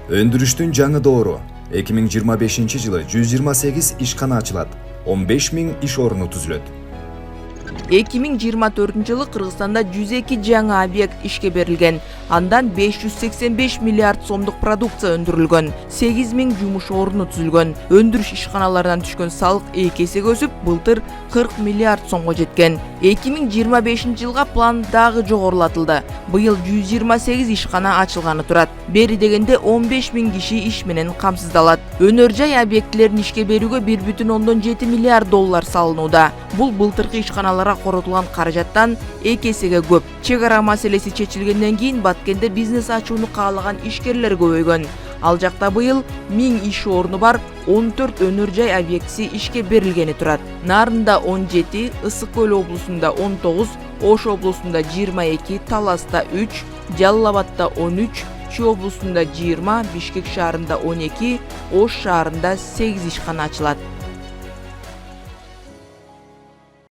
Өндүрүштүн жаңы доору 2025-жылы 128 ишкана ачылат, 15 000 иш орну түзүлөт. 2024-жылы Кыргызстанда 102 жаңы объект ишке берилген. Андан 585 миллиард сомдук продукция өндүрүлгөн, 8000 жумуш орну түзүлгөн. Өндүрүш ишканаларынан түшкөн салык 2 эсеге өсүп, былтыр 40 миллиард сомго жеткен. 2025-жылга план дагы жогорулатылды. Быйыл 128 ишкана ачылганы турат. Бери дегенде 15 000 киши иш менен камсыздалат. Өнөр жай объектилерин ишке берүүгө 1,7 миллиард доллар салынууда. Бул былтыркы ишканаларга коротулган каражаттан 2 эсеге көп. Чек ара маселеси чечилгенден кийин Баткенде бизнес ачууну каалаган ишкерлер көбөйгөн. Ал жакта быйыл 1000 иш орну бар 14 өнөр жай объектиси ишке берилгени турат. Нарында 17, Ысык көл облусунда 19, Ош облусунда 22, Таласта 3, Жалал Абадта 13, Чүй облусунда 20, Бишкек шаарында 12, Ош шаарында 8 ишкана ачылат.